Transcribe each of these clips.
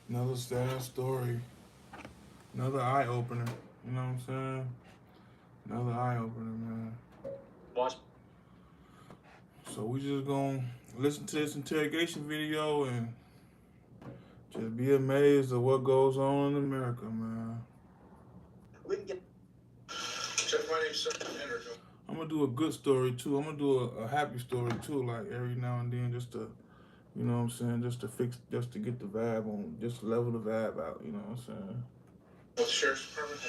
Another sad story. Another eye opener. You know what I'm saying? Another eye opener, man. Watch. So we just gonna listen to this interrogation video and just be amazed at what goes on in America, man. We can get. Jeff, my name's Sergeant Hendrick. I'm gonna do a good story too. I'm gonna do a happy story too, like every now and then, just to, you know what I'm saying, just to get the vibe on, just to level the vibe out. You know what I'm saying? With the Sheriff's Department,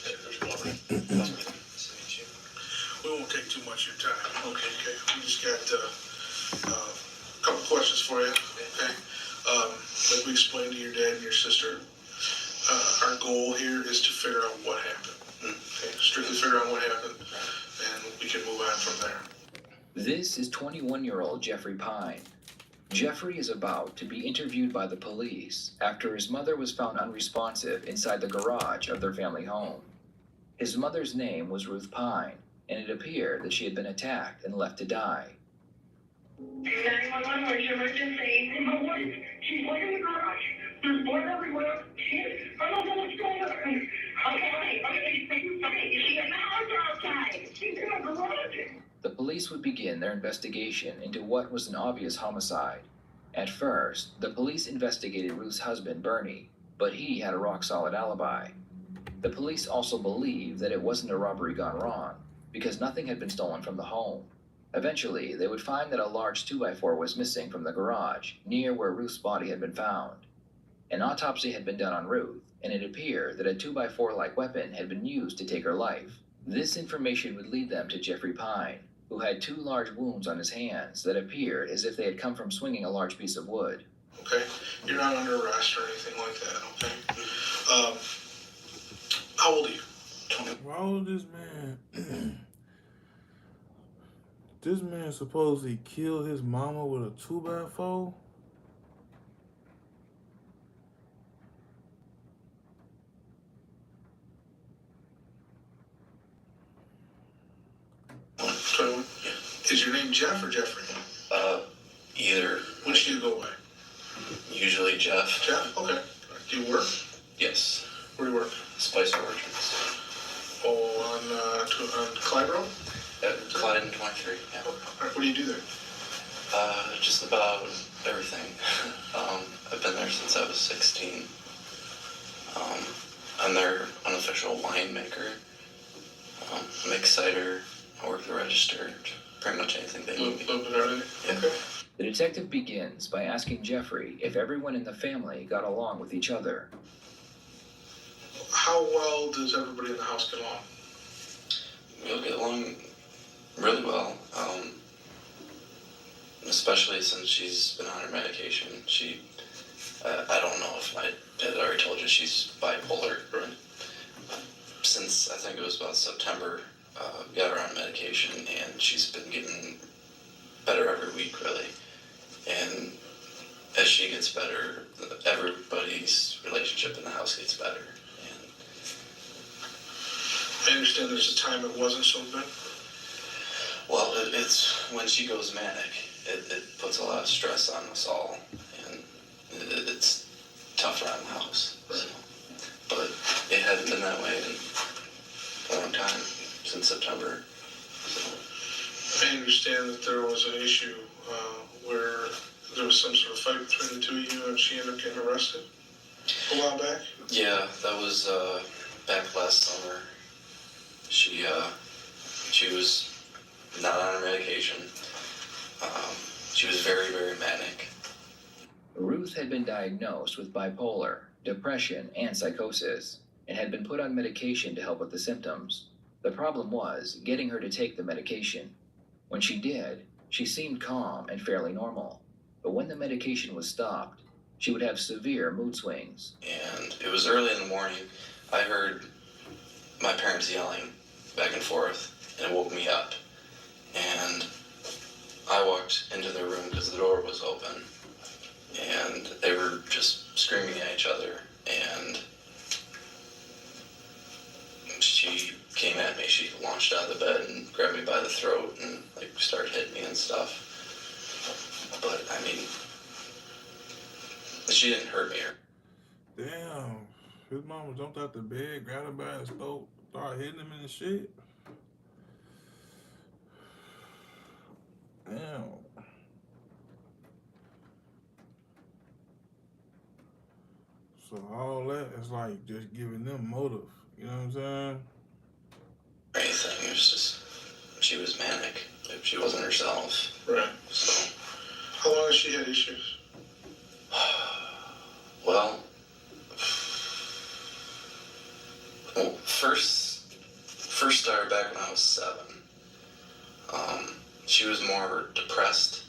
Nice to meet you. We won't take too much of your time. Okay. We just got a couple questions for you. Okay. Like we explained to your dad and your sister, our goal here is to figure out what happened. Okay. Strictly figure out what happened, and we can move on from there. This is 21-year-old Jeffrey Pine. Jeffrey is about to be interviewed by the police after his mother was found unresponsive inside the garage of their family home. His mother's name was Ruth Pine, and it appeared that she had been attacked and left to die. 911, where's your emergency? My wife, she's like in the garage. There's blood everywhere. I don't know what's going on. Okay. Is she in the house or outside? She's in the garage. The police would begin their investigation into what was an obvious homicide. At first, the police investigated Ruth's husband, Bernie, but he had a rock-solid alibi. The police also believed that it wasn't a robbery gone wrong, because nothing had been stolen from the home. Eventually, they would find that a large 2x4 was missing from the garage, near where Ruth's body had been found. An autopsy had been done on Ruth, and it appeared that a 2x4-like weapon had been used to take her life. This information would lead them to Jeffrey Pine, who had 2 large wounds on his hands that appeared as if they had come from swinging a large piece of wood. Okay. You're not under arrest or anything like that. Okay. How old are you? 20. How old is this man? This man supposedly killed his mama with a 2x4? Is your name Jeff or Jeffrey? Either. Which do you go by? Usually Jeff. Jeff? Okay. Do you work? Yes. Where do you work? Spice Orchards. Oh, on Clyde Road? At Clyde and 23, yeah. Okay. All right. What do you do there? Just about everything. I've been there since I was 16. I'm their unofficial winemaker. I make cider. I work the register. Pretty much anything they need. A little bit of everything? Yeah. Okay. The detective begins by asking Jeffrey if everyone in the family got along with each other. How well does everybody in the house get along? We'll get along really well. Especially since she's been on her medication. I don't know if I had already told you she's bipolar. Right. Since I think it was about September, we got her on medication, and she's been getting better every week, really. And as she gets better, everybody's relationship in the house gets better. And I understand there's a time it wasn't so good. well, it's when she goes manic, it puts a lot of stress on us all, and it's tough around the house. So. But it hadn't been that way in a long time, since September. So. I understand that there was an issue where there was some sort of fight between the two of you and she ended up getting arrested a while back. Yeah, that was back last summer. She was not on her medication. She was very, very manic. Ruth had been diagnosed with bipolar, depression, and psychosis, and had been put on medication to help with the symptoms. The problem was getting her to take the medication. When she did, she seemed calm and fairly normal. But when the medication was stopped, she would have severe mood swings. And it was early in the morning. I heard my parents yelling back and forth, and it woke me up. And I walked into their room because the door was open, and they were just screaming at each other. And she came at me. She launched out of the bed and grabbed me by the throat and started hitting me and stuff. But I mean, she didn't hurt me. Damn. His mama jumped out the bed, grabbed him by his throat, started hitting him in the shit. Damn. So all that is like just giving them motive. You know what I'm saying? Anything. It was just, she was manic. She wasn't herself. Right. So, How long has she had issues? well, first started back when I was 7. She was more depressed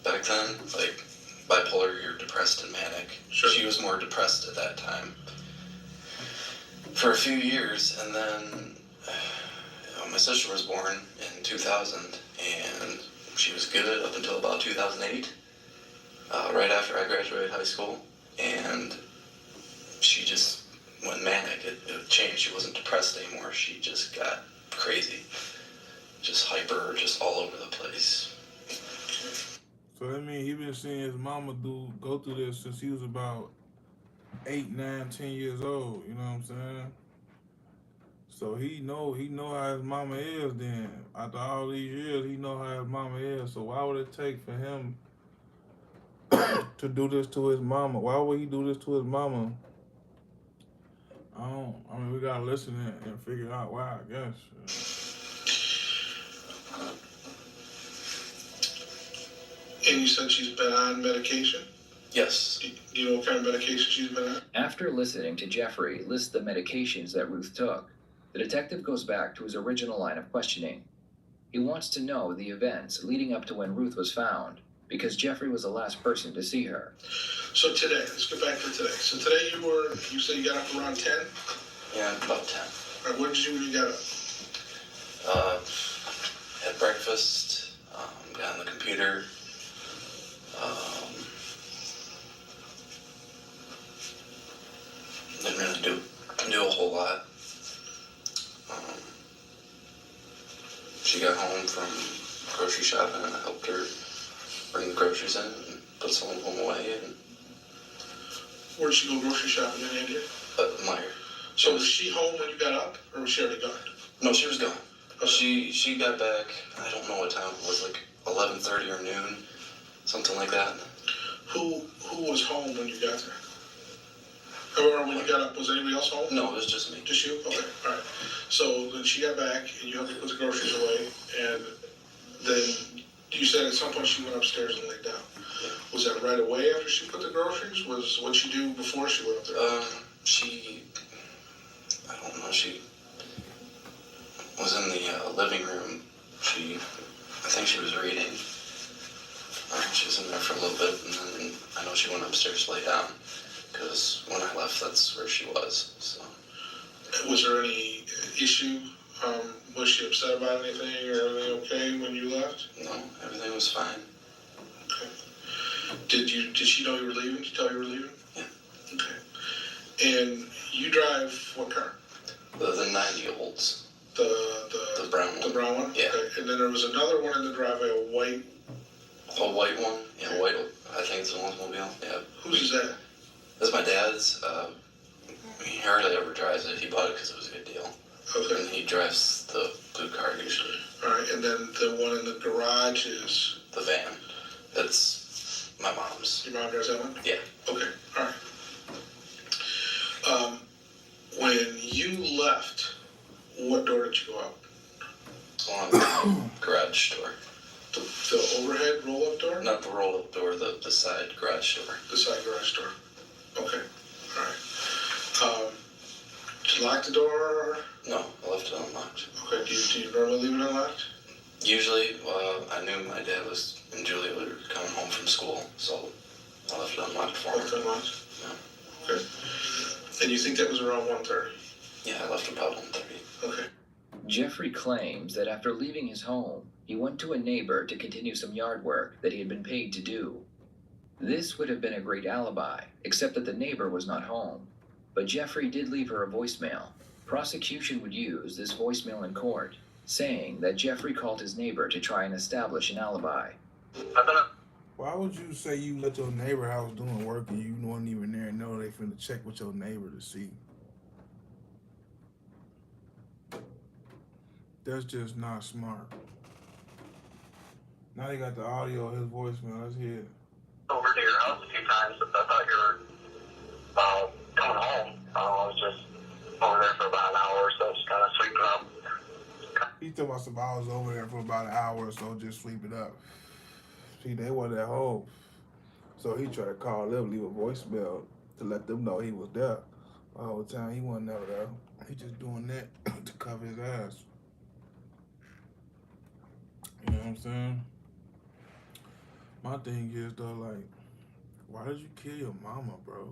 back then, like bipolar, you're depressed and manic. Sure. She was more depressed at that time for a few years, and then my sister was born in 2000, and she was good up until about 2008, right after I graduated high school, and she just went manic. It changed. She wasn't depressed anymore. She just got crazy, just hyper, just all over the place. So that means he been seeing his mama go through this since he was about 8, 9, 10 years old. You know what I'm saying? So he know how his mama is. Then after all these years, he know how his mama is. So why would it take for him to do this to his mama? Why would he do this to his mama? I mean, we gotta listen and figure out why, I guess. And you said she's been on medication? Yes. Do you know what kind of medication she's been on? After listening to Jeffrey list the medications that Ruth took, the detective goes back to his original line of questioning. He wants to know the events leading up to when Ruth was found, because Jeffrey was the last person to see her. So today, let's get back to today. So today you said you got up around 10? Yeah, about 10. All right, what did you do when you got up? Had breakfast, got on the computer, didn't really do a whole lot. She got home from grocery shopping, and I helped her bring the groceries in and put some of them away. And Where did she go grocery shopping in India? Meyer. So was she home when you got up, or was she already gone? No, she was gone. Okay. She got back. I don't know what time it was, like 11:30 or noon, something like that. Who was home when you got there? Or when you got up, was anybody else home? No, it was just me. Just you? Okay, all right. So then she got back, and you helped her put the groceries away, and then you said at some point she went upstairs and laid down. Yeah. Was that right away after she put the groceries? Was what she do before she went up there? I don't know, she was in the living room. I think she was reading. She was in there for a little bit, and then I know she went upstairs to lay down, because when I left, that's where she was, so. Was there any issue? Was she upset about anything, or everything okay when you left? No, everything was fine. Okay. Did she know you were leaving? Did she tell you were leaving? Yeah. Okay. And you drive what car? The 90 olds. The brown one. The brown one? Yeah. Okay. And then there was another one in the driveway, a white. A white one? Yeah, white. I think it's an Oldsmobile. Yeah. Whose is that? That's my dad's. He hardly ever drives it. He bought it because it was a good deal. Okay. And he drives the blue car usually. All right. And then the one in the garage is. The van. That's my mom's. Your mom drives that one? Yeah. Okay. All right. When you left, what door did you go out? On the garage door. The overhead roll-up door? Not the roll-up door, the side garage door. The side garage door. Okay. All right. Did you lock the door? No, I left it unlocked. Okay. Do you normally leave it unlocked? Usually, I knew my dad and Julia were coming home from school, so I left it unlocked for Left him. unlocked? Yeah. Okay. And you think that was around 1:30? Yeah, I left about 1:30. Okay. Jeffrey claims that after leaving his home, he went to a neighbor to continue some yard work that he had been paid to do. This would have been a great alibi, except that the neighbor was not home. But Jeffrey did leave her a voicemail. Prosecution would use this voicemail in court, saying that Jeffrey called his neighbor to try and establish an alibi. Why would you say you let your neighbor house doing work and you wasn't even there and know they finna check with your neighbor to see? That's just not smart. Now they got the audio of his voicemail. Let's hear it. Over to your house a few times. I thought you were coming home. I was just over there for about an hour or so, just kind of sweeping up. He told us I was over there for about an hour or so, just sweep it up. See, they wasn't at home. So he tried to call them, leave a voicemail to let them know he was there. The whole time he wasn't never there. He just doing that to cover his ass. You know what I'm saying? My thing is though, like, why did you kill your mama, bro?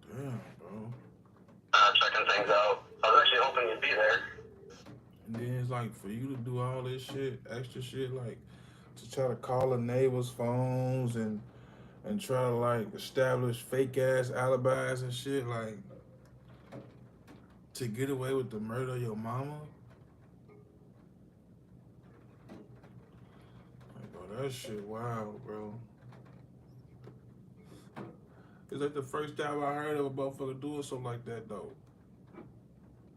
Damn, bro. Checking things out. I was actually hoping you'd be there. And then it's like for you to do all this shit, extra shit, like to try to call the neighbors' phones and try to like establish fake ass alibis and shit, like to get away with the murder of your mama. Like, bro, that shit wild, bro. It's like the first time I heard of a motherfucker doing something like that, though.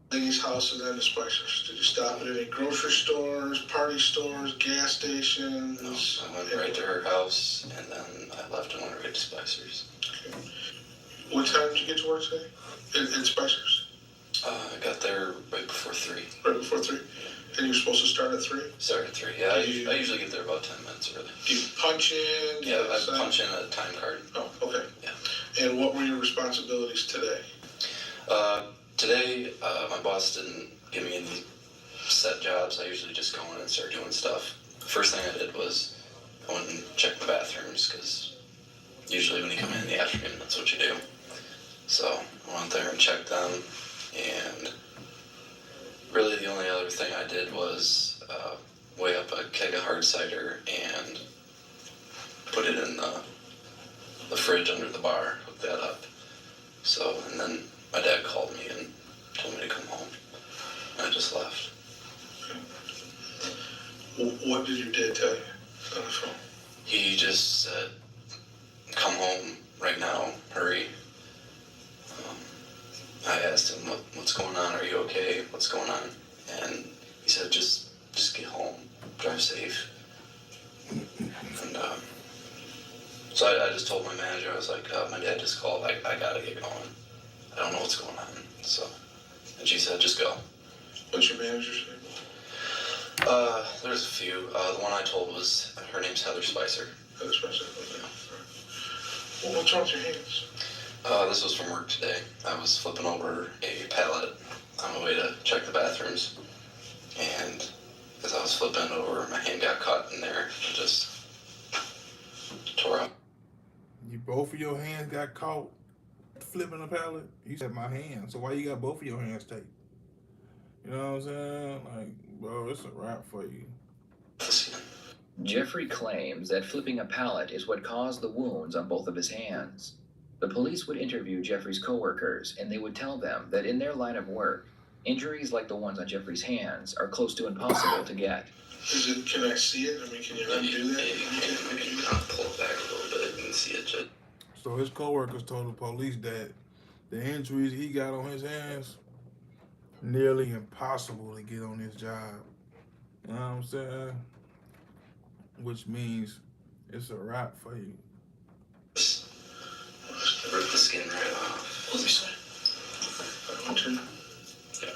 These houses and the spicers. Did you stop at any grocery stores, party stores, gas stations? No, I went right to her house, and then I left and went right to Spicer's. Okay. What time did you get to work today? In Spicer's? I got there right before 3. Right before 3? And you were supposed to start at 3? Started at 3. Yeah, I usually get there about 10 minutes early. Do you punch in? Yeah, I punch in a time card. Oh, okay. Yeah. And what were your responsibilities today? Today, my boss didn't give me any set jobs. I usually just go in and start doing stuff. First thing I did was I went and checked the bathrooms, because usually when you come in the afternoon, that's what you do. So I went there and checked them, and really the only other thing I did was weigh up a keg of hard cider and put it in the fridge under the bar, hook that up. So, and then my dad called me and told me to come home. And I just left. What did your dad tell you on the phone? He just said, come home right now, hurry. I asked him, what's going on? Are you okay? What's going on? And he said, just get home, drive safe. And so I just told my manager, I was like, my dad just called, I gotta get going. I don't know what's going on. So, and she said, just go. What's your manager's name? There's a few. The one I told was, her name's Heather Spicer. Heather Spicer. Okay. Right. Well, what's wrong with your hands? This was from work today. I was flipping over a pallet on my way to check the bathrooms. And as I was flipping over, my hand got caught in there and just tore up. You both of your hands got caught flipping a pallet? You said my hand, so why you got both of your hands taped? You know what I'm saying? Like, bro, it's a wrap for you. Jeffrey claims that flipping a pallet is what caused the wounds on both of his hands. The police would interview Jeffrey's coworkers, and they would tell them that in their line of work, injuries like the ones on Jeffrey's hands are close to impossible to get. Can I see it? I mean, can you undo that? You can kind of pull it back a little bit and see it just. So his coworkers told the police that the injuries he got on his hands, nearly impossible to get on his job. You know what I'm saying? Which means it's a wrap for you. Rip the skin right off. Let me see. I want to. Yeah.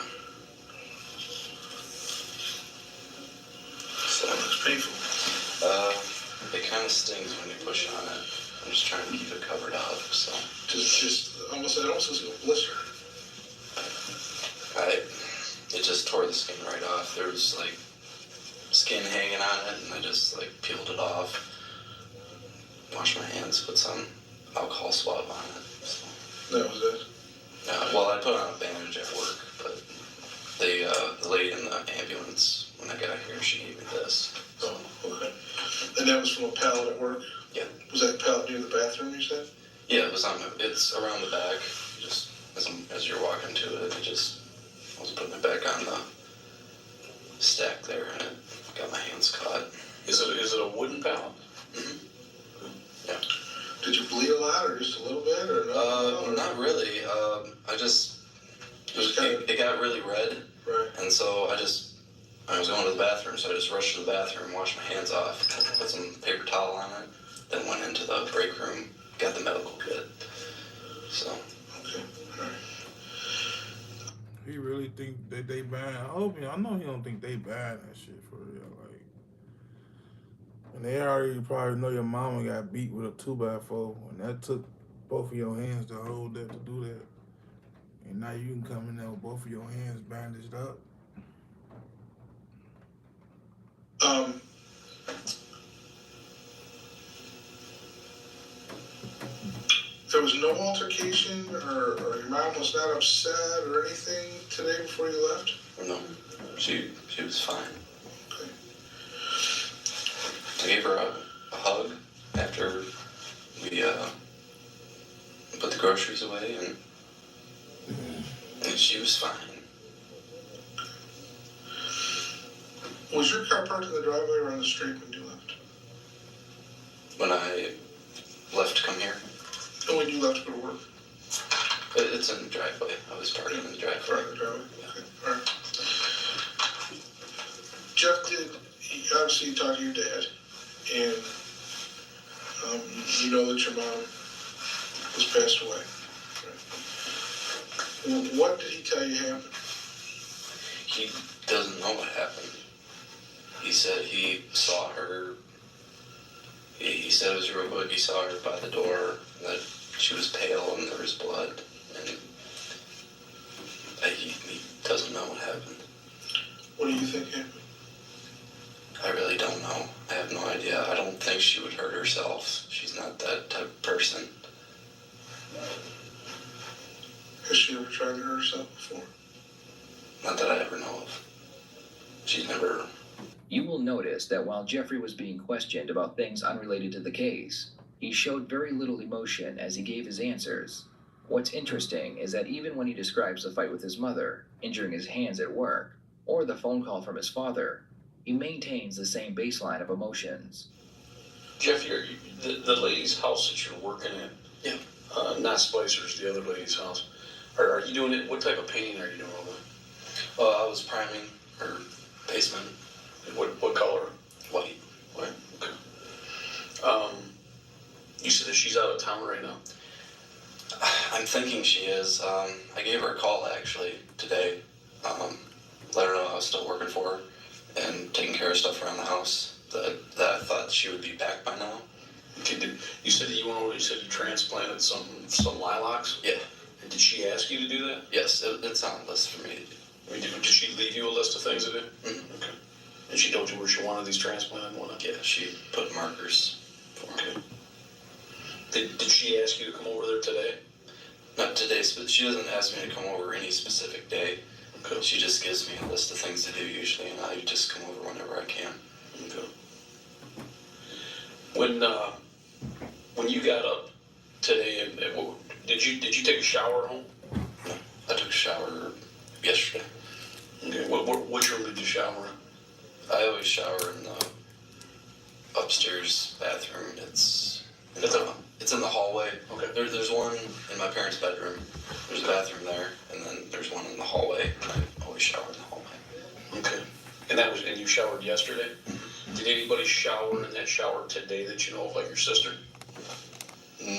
So it's painful. It kind of stings when you push on it. I'm just trying to keep it covered up, so. Just almost, it almost looks like a blister. It just tore the skin right off. There was like skin hanging on it, and I just like peeled it off. Washed my hands, put some alcohol swab on it. So. That was it. Well, I put on a bandage at work, but the lady in the ambulance, when I got here, she gave me this. So. Oh, okay. And that was from a pallet at work? Yeah. Was that pallet near the bathroom, you said? Yeah, it's around the back. Just as you're walking to it, I was putting it back on the stack there, and it got my hands caught. Is it a wooden pallet? Did you bleed a lot, or just a little bit, or no? Not really. I just it got really red, Right. and so I was going to the bathroom, so I just rushed to the bathroom, washed my hands off, put some paper towel on it, then went into the break room, got the medical kit. So. Okay. All right. He really think that they bad. I know he don't think they bad and shit for real. Like, and they already probably know your mama got beat with a 2x4, and that took both of your hands to hold that, to do that. And now you can come in there with both of your hands bandaged up. There was no altercation, or your mom was not upset or anything today before you left? No, she was fine. Okay. I gave her a hug after we put the groceries away, and she was fine. Was your car parked in the driveway or on the street when you left? When I left to come here, And when you left to go to work? it's in the driveway. I was parking in the driveway. Parked in the driveway? Okay, all right. Jeff, obviously you talked to your dad, and you know that your mom has passed away. Right? What did he tell you happened? He doesn't know what happened. He said he saw her. He said it was real quick. He saw her by the door, that she was pale and there was blood, and he doesn't know what happened. What do you think happened? I really don't know. I have no idea. I don't think she would hurt herself. She's not that type of person. Has she ever tried to hurt herself before? Not that I ever know of. She's never. You will notice that while Jeffrey was being questioned about things unrelated to the case, he showed very little emotion as he gave his answers. What's interesting is that even when he describes the fight with his mother, injuring his hands at work, or the phone call from his father, he maintains the same baseline of emotions. Jeff, the lady's house that you're working at. Yeah. Not Spicer's, the other lady's house. Are you doing it? What type of painting are you doing over there? I was priming her basement. What color? White. White. Okay. You said that she's out of town right now. I'm thinking she is. I gave her a call actually today. Let her know I was still working for her and taking care of stuff around the house. That I thought she would be back by now. Okay, you said that you went over. You said you transplanted some lilacs. Yeah. And did she ask you to do that? Yes, it's on the list for me to do. I mean, did she leave you a list of things to do? Mm-hmm. Okay. And she told you where she wanted these transplanted and whatnot? Yeah, she put markers for me. Okay. Did she ask you to come over there today? Not today, but she doesn't ask me to come over any specific day. Okay. She just gives me a list of things to do usually, and I just come over whenever I can. Okay. When you got up today, did you take a shower at home? No, I took a shower yesterday. Okay. Which room did you shower in? I always shower in the upstairs bathroom. It's in the hallway. Okay. There's one in my parents' bedroom. There's a bathroom there, and then there's one in the hallway. And I always shower in the hallway. Okay. And you showered yesterday? Did anybody shower in that shower today that you know of, like your sister?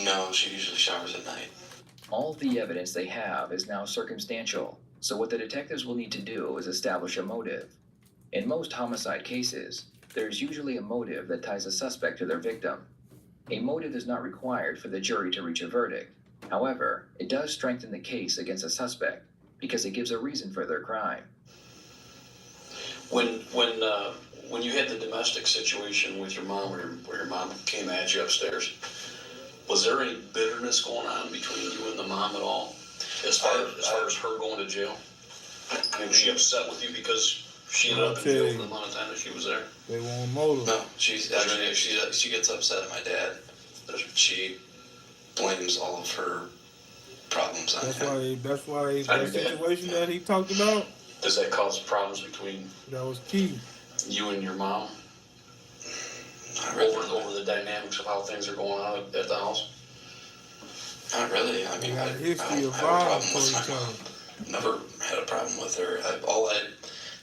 No, she usually showers at night. All the evidence they have is now circumstantial, so what the detectives will need to do is establish a motive. In most homicide cases, there is usually a motive that ties a suspect to their victim. A motive is not required for the jury to reach a verdict. However, it does strengthen the case against a suspect because it gives a reason for their crime. When you had the domestic situation with your mom, where your mom came at you upstairs, was there any bitterness going on between you and the mom at all? As far as her going to jail? And was she upset with you because she ended up in jail for the amount of time that she was there? They won't motive. No, she gets upset at my dad. She blames all of her problems on him. That's why that situation that he talked about, Does that cause problems between? that was key. you and your mom Not really. over the dynamics of how things are going on at the house? Not really. I They mean, got I a don't history of have a problem violence with towards my each mom. other. Never had a problem with her.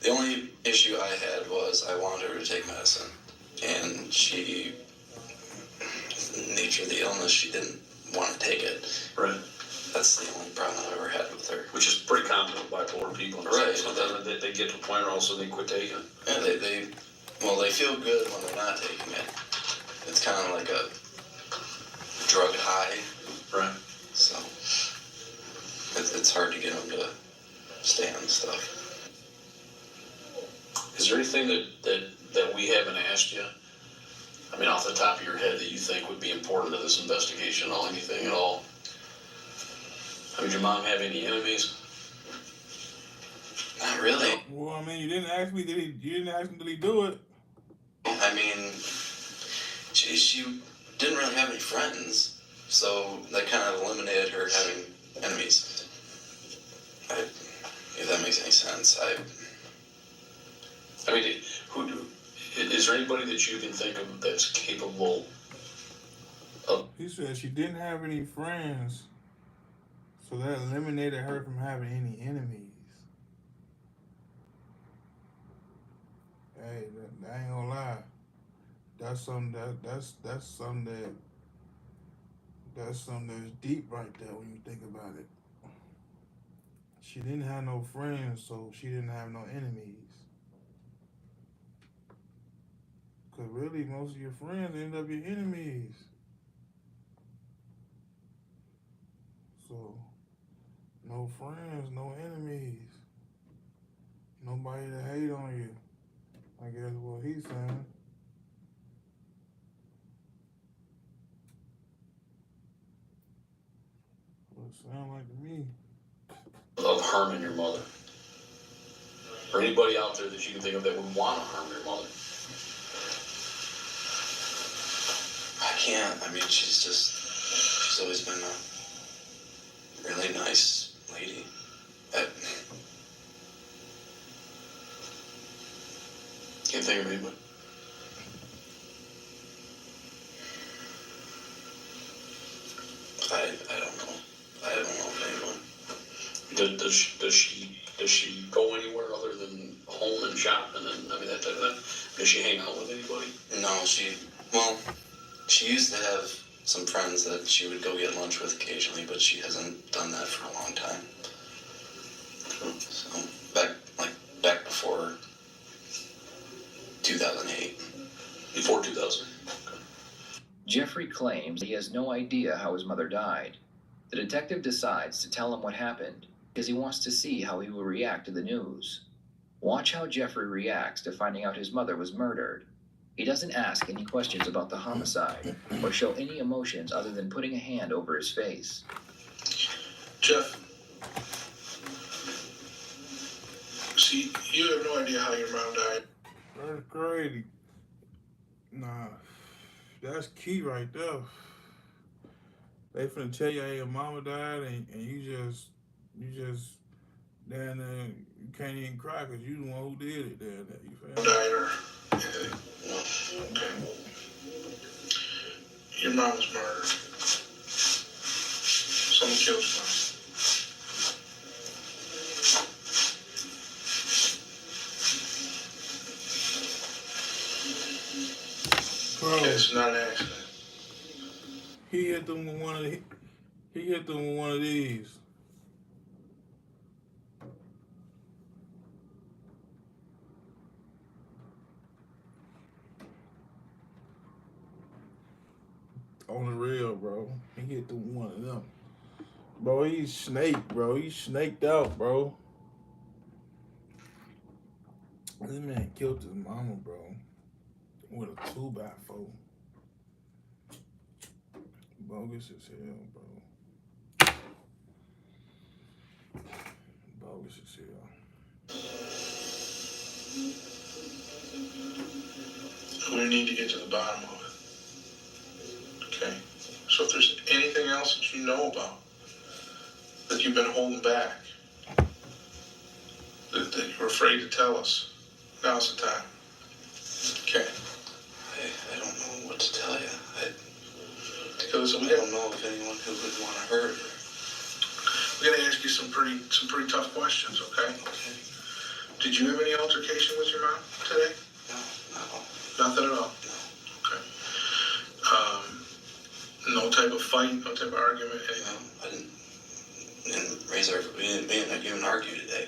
The only issue I had was I wanted her to take medicine, and she, nature of the illness, she didn't want to take it. Right. That's the only problem I've ever had with her. Which is pretty common with bipolar people. Right. Sometimes they get to a point where also they quit taking it. Yeah, they feel good when they're not taking it. It's kind of like a drug high. Right. So it's hard to get them to stay on the stuff. Is there anything that we haven't asked you? I mean, off the top of your head, that you think would be important to this investigation at all? Anything at all? I mean, did your mom have any enemies? Not really. Well, I mean, you didn't ask me. You didn't ask him, did he do it? I mean, she didn't really have any friends, so that kind of eliminated her having enemies. If that makes any sense. I mean, is there anybody that you can think of that's capable of? He said she didn't have any friends, so that eliminated her from having any enemies. Hey, I ain't gonna lie. That's something that's deep right there when you think about it. She didn't have no friends, so she didn't have no enemies. Cause really, most of your friends end up your enemies. So, no friends, no enemies. Nobody to hate on you. I guess what he's saying. Well, it sound like to me. Of harming your mother? Or anybody out there that you can think of that would want to harm your mother? I can't. I mean, she's always been a really nice lady. Can't think of anybody. I don't know. I don't know of anyone. Does she go anywhere other than home and shop and then, I mean, that type of thing? Does she hang out with anybody? No, she used to have some friends that she would go get lunch with occasionally, but she hasn't done that for a long time. So back before 2008. Before 2000? Okay. Jeffrey claims he has no idea how his mother died. The detective decides to tell him what happened because he wants to see how he will react to the news. Watch how Jeffrey reacts to finding out his mother was murdered. He doesn't ask any questions about the homicide or show any emotions other than putting a hand over his face. Jeff, see, you have no idea how your mom died. That's crazy. Nah, that's key right there. They finna tell you how your mama died, and you just down there, you can't even cry because you the one who did it down there. You feel me? Died or okay. Your mom was murdered. Someone killed your mom. Bro, Okay, it's not an accident. he hit them with one of these. On the real, bro. He hit them with one of them. Bro, he's snaked, bro. He's snaked out, bro. This man killed his mama, bro. With a 2x4. Bogus as hell, bro. Bogus as hell. We need to get to the bottom of it. Okay? So if there's anything else that you know about that you've been holding back, that you're afraid to tell us, now's the time. So I don't know of anyone who would want to hurt her. we gotta ask you some pretty tough questions, okay? Okay. Did you have any altercation with your mom today? No, not all. Nothing at all? No. Okay. No type of fight, no type of argument, No, anything? I didn't raise our, we didn't even argue today.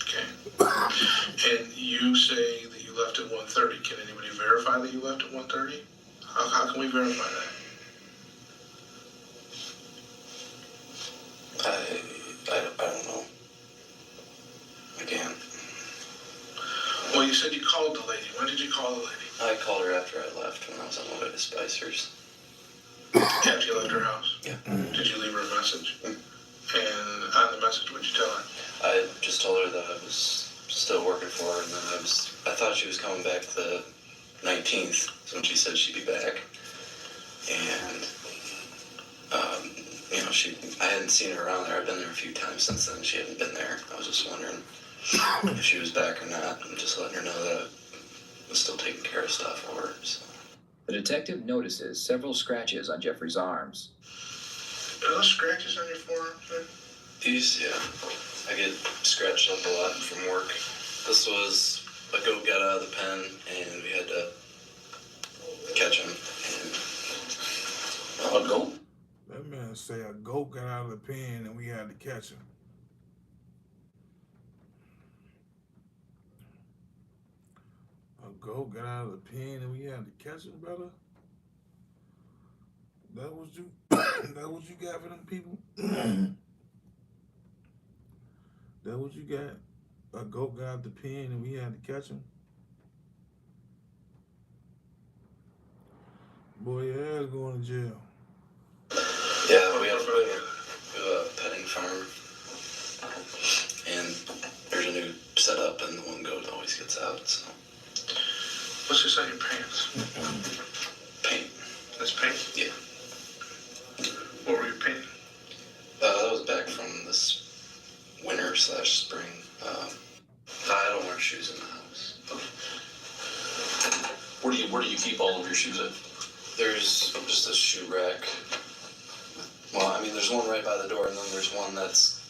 Okay. And you say that you left at 1:30. Can anybody verify that you left at 1:30? How can we verify that? I don't know. I can't. Well, you said you called the lady. When did you call the lady? I called her after I left when I was on my way to Spicer's. After you left her house? Yeah. Did you leave her a message? And on the message, what'd you tell her? I just told her that I was still working for her, and then I thought she was coming back the 19th, so when she said she'd be back. And, I hadn't seen her around there. I've been there a few times since then. She hadn't been there. I was just wondering if she was back or not, and just letting her know that I was still taking care of stuff for her, so. The detective notices several scratches on Jeffrey's arms. Are those scratches on your forearm, sir? These, yeah. I get scratched up a lot from work. This was a goat got out of the pen, and we had to catch him. And A goat? That man say a goat got out of the pen and we had to catch him. A goat got out of the pen and we had to catch him, brother? That what you that what you got for them people? That what you got? A goat got out of the pen and we had to catch him? Boy, your ass going to jail. yeah, we have a petting farm, and there's a new setup, and the one goat always gets out, so. What's this on your pants? Paint. That's paint? Yeah. What were you painting? That was back from this winter/spring. I don't wear shoes in the house. Where do you keep all of your shoes at? There's just a shoe rack. Well, I mean, there's one right by the door, and then there's one that's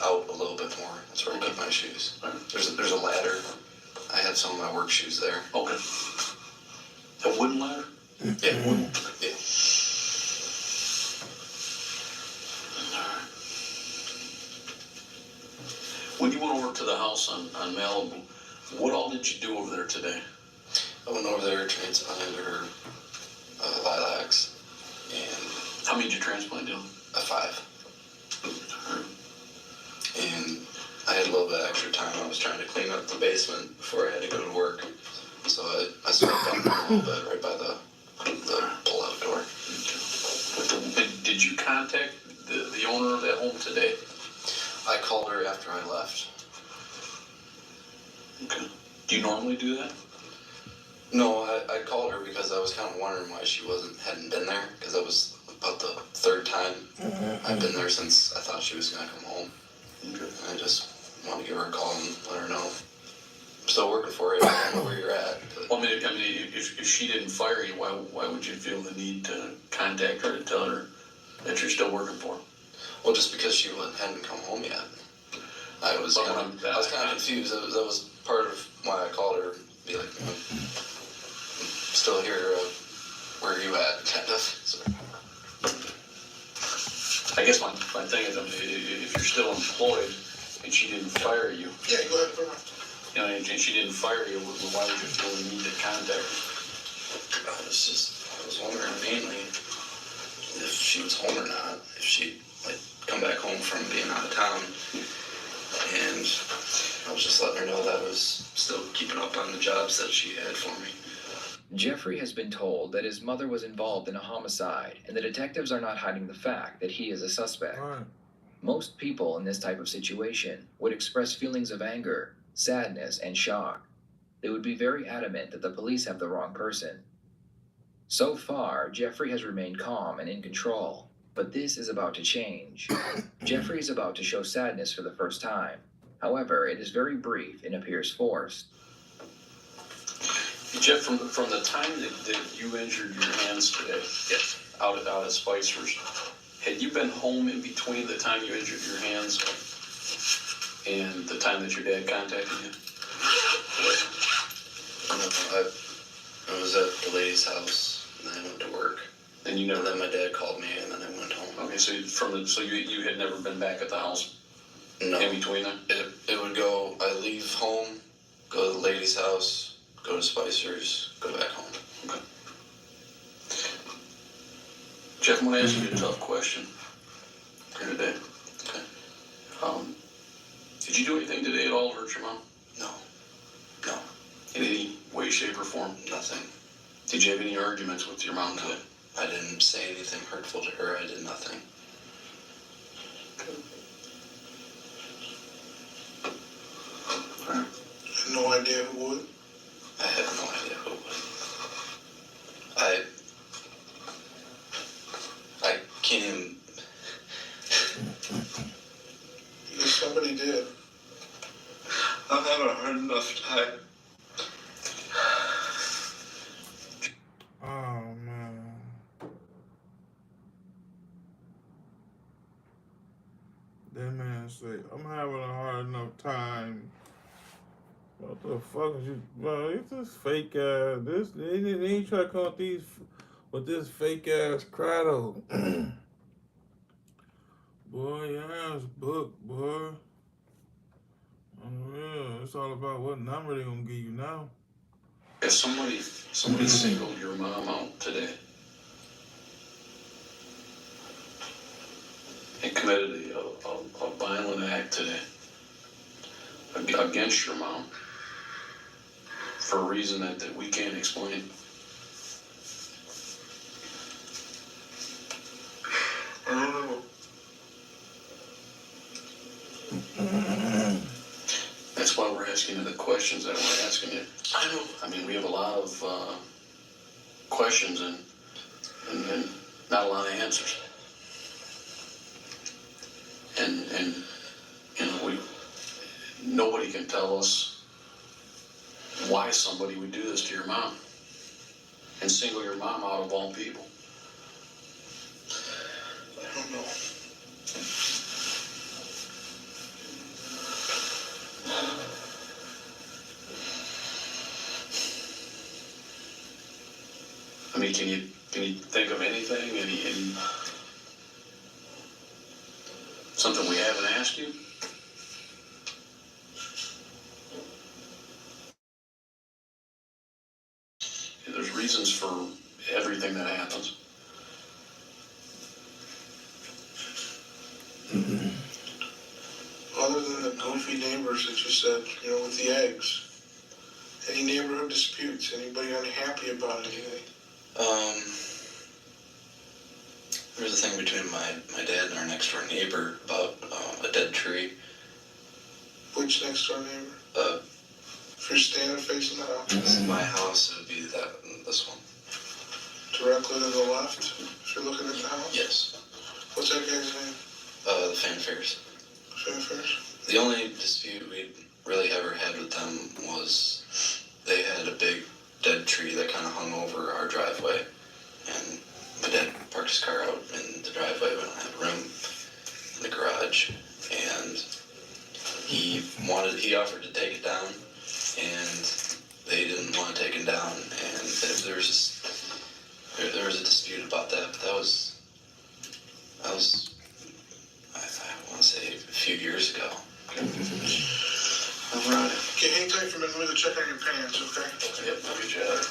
out a little bit more. That's where I keep my shoes. There's a ladder. I have some of my work shoes there. Okay. A wooden ladder? Yeah. Yeah. When you went over to the house on Malibu, what all did you do over there today? I went over there, transplanted her lilacs, and How many did you transplant down? a 5. And I had a little bit of extra time. I was trying to clean up the basement before I had to go to work. So I swept down there a little bit right by the pull-out door. Did you contact the owner of that home today? I called her after I left. Okay. Do you normally do that? No, I called her because I was kind of wondering why she hadn't been there, because that was about the 3rd time I've been there since I thought she was going to come home. Okay. And I just wanted to give her a call and let her know. I'm still working for you. I don't know where you're at. But Well, I mean, if she didn't fire you, why would you feel the need to contact her to tell her that you're still working for her? well, just because she hadn't come home yet. I was But kind of confused. That was part of why I called her. Be like, still here. Where are you at? Kind of. So. I guess my thing is, I mean, if you're still employed and she didn't fire you, Yeah, go ahead, Vermont. and she didn't fire you, why would you feel the need to contact her? I was wondering mainly if she was home or not. If she'd come back home from being out of town. And I was just letting her know that I was still keeping up on the jobs that she had for me. Jeffrey has been told that his mother was involved in a homicide, and the detectives are not hiding the fact that he is a suspect. All right. Most people in this type of situation would express feelings of anger, sadness, and shock. They would be very adamant that the police have the wrong person. So far, Jeffrey has remained calm and in control, but this is about to change. Jeffrey is about to show sadness for the first time. However, it is very brief and appears forced. Jeff, from the time that you injured your hands today, Yes. out at Spicer's, had you been home in between the time you injured your hands and the time that your dad contacted you? No, I was at the lady's house, and then I went to work. And you And never. then my dad called me, and then I went home. Okay, so you had never been back at the house No, in between them? it would go, I leave home, go to the lady's house, go to Spicer's, go back home. Okay. Jeff, I'm gonna ask you a tough question here today. Okay. Did you do anything today at all to hurt your mom? No, In any way, shape, or form? nothing. Did you have any arguments with your mom today? I didn't say anything hurtful to her. I did nothing. No idea who would. I have no idea who would. I can't even. Because somebody did. I'm having a hard enough time. Oh man. That man say, I'm having a hard enough time. What the fuck is you, bro? It's this fake ass. They ain't try to come with this fake ass cradle. Boy, your ass booked, boy. Unreal. It's all about what number they gonna give you now. If somebody singled your mom out today and committed a violent act today against your mom for a reason that we can't explain, I don't know. that's why we're asking you the questions that we're asking you. I know. I mean, we have a lot of questions and not a lot of answers. And you know, nobody can tell us why somebody would do this to your mom and single your mom out of all people. I don't know. I mean, can you think of anything? Any something we haven't asked you? There's reasons for everything that happens. Other than the goofy neighbors that you said, you know, with the eggs. Any neighborhood disputes? Anybody unhappy about anything? There's a thing between my dad and our next door neighbor about a dead tree. Which next door neighbor? If you're standing facing the house, My house, it would be this one. directly to the left, if you're looking at the house? Yes. What's that guy's name? The fanfares. First? The only dispute we'd really ever had with them was they had a big dead tree that kind of hung over our driveway, and my dad parked his car out in the driveway. We don't have room in the garage, and he offered to take it down, and they didn't want to take it down, and there was a dispute about that. But that was I want to say a few years ago. Alright. Okay, hang tight for a minute. Let me go check on your pants, okay? Yep, I'll get you out.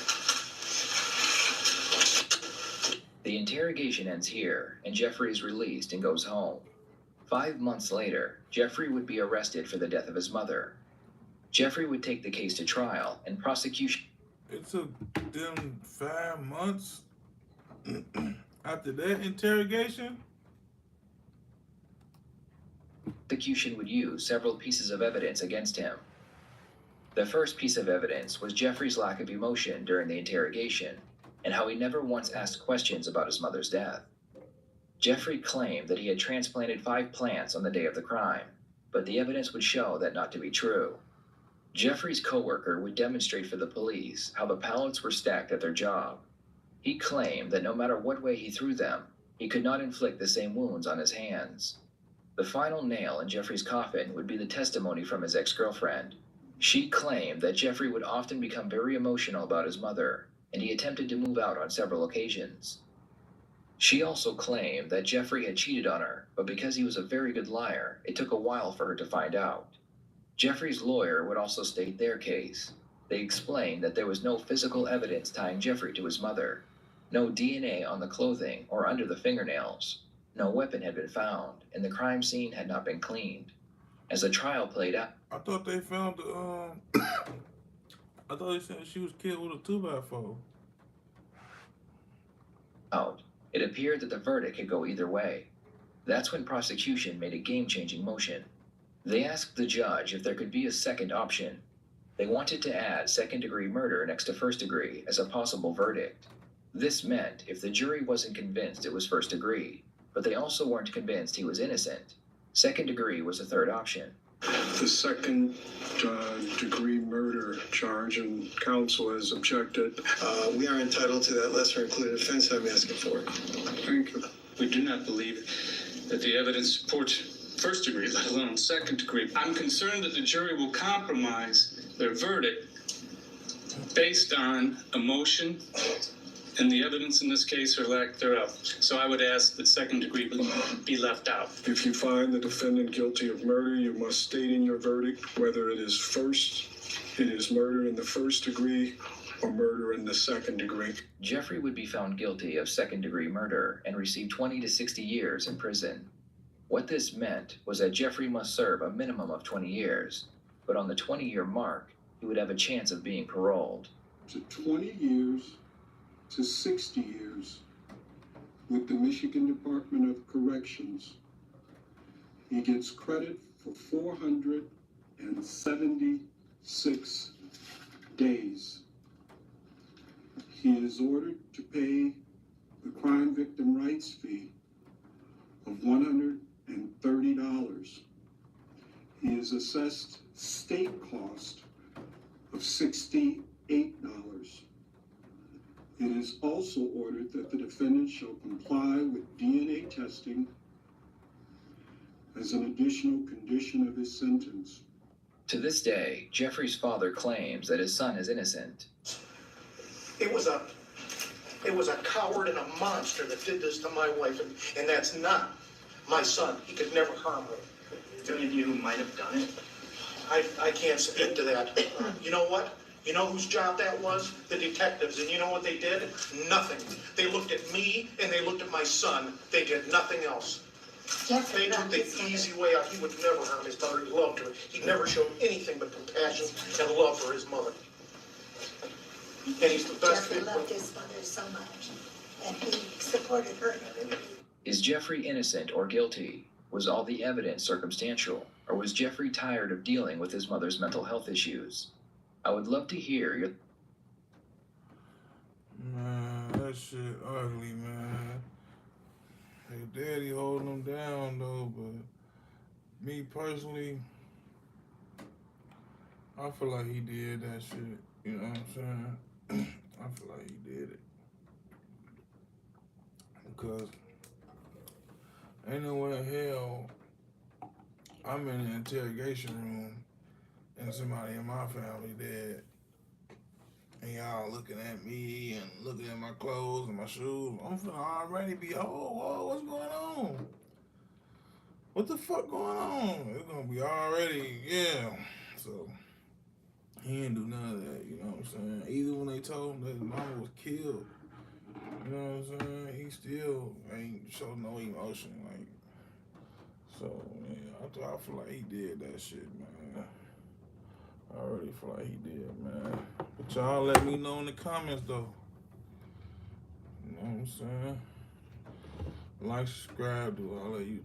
The interrogation ends here, and Jeffrey is released and goes home. 5 months later, Jeffrey would be arrested for the death of his mother. Jeffrey would take the case to trial, and prosecution It took them 5 months after that interrogation. would use several pieces of evidence against him. The first piece of evidence was Jeffrey's lack of emotion during the interrogation, and how he never once asked questions about his mother's death. Jeffrey claimed that he had transplanted 5 plants on the day of the crime, but the evidence would show that not to be true. Jeffrey's coworker would demonstrate for the police how the pallets were stacked at their job. He claimed that no matter what way he threw them, he could not inflict the same wounds on his hands. The final nail in Jeffrey's coffin would be the testimony from his ex-girlfriend. She claimed that Jeffrey would often become very emotional about his mother, and he attempted to move out on several occasions. She also claimed that Jeffrey had cheated on her, but because he was a very good liar, it took a while for her to find out. Jeffrey's lawyer would also state their case. They explained that there was no physical evidence tying Jeffrey to his mother, no DNA on the clothing or under the fingernails. No weapon had been found, and the crime scene had not been cleaned. As the trial played out, I thought they found the I thought they said she was killed with a 2x4. it appeared that the verdict could go either way. That's when prosecution made a game-changing motion. They asked the judge if there could be a second option. They wanted to add second-degree murder next to first-degree as a possible verdict. This meant if the jury wasn't convinced it was first-degree, but they also weren't convinced he was innocent, second-degree was a third option. The second degree murder charge, and counsel has objected. We are entitled to that lesser included offense I'm asking for. Thank you. We do not believe that the evidence supports first degree, let alone second degree. I'm concerned that the jury will compromise their verdict based on emotion and the evidence in this case or lack thereof. So I would ask that second degree be left out. If you find the defendant guilty of murder, you must state in your verdict whether it is murder in the first degree or murder in the second degree. Jeffrey would be found guilty of second-degree murder and receive 20 to 60 years in prison. What this meant was that Jeffrey must serve a minimum of 20 years, but on the 20-year mark, he would have a chance of being paroled. To 20 years to 60 years with the Michigan Department of Corrections. He gets credit for 476 days. He is ordered to pay the crime victim rights fee of $130. He is assessed state cost of $68. It is also ordered that the defendant shall comply with DNA testing as an additional condition of his sentence. To this day, Jeffrey's father claims that his son is innocent. It was a coward and a monster that did this to my wife, and that's not my son. He could never harm her. Is there any of you who might have done it? I can't speak to that. You know what? You know whose job that was? The detectives. And you know what they did? Nothing. They looked at me and they looked at my son. They did nothing else. They took the easy way out. He would never harm his mother. He loved her. He never showed anything but compassion and love for his mother. And he's the best Jeffrey thing. loved his mother so much, and he supported her in everything. Is Jeffrey innocent or guilty? Was all the evidence circumstantial? Or was Jeffrey tired of dealing with his mother's mental health issues? I would love to hear your... Man, that shit ugly, man. His daddy holding him down, though, but me personally, I feel like he did that shit. You know what I'm saying? I feel like he did it. Because ain't no way in hell I'm in the interrogation room and somebody in my family dead. And y'all looking at me and looking at my clothes and my shoes. I'm finna already be, whoa, what's going on? What the fuck going on? It's gonna be already, yeah. So, he didn't do none of that, you know what I'm saying? Either when they told him that his mama was killed, you know what I'm saying? He still ain't showed no emotion, like. So, yeah, I feel like he did that shit, man. I already feel like he did, man. But y'all let me know in the comments, though. You know what I'm saying? Like, subscribe, do all of you.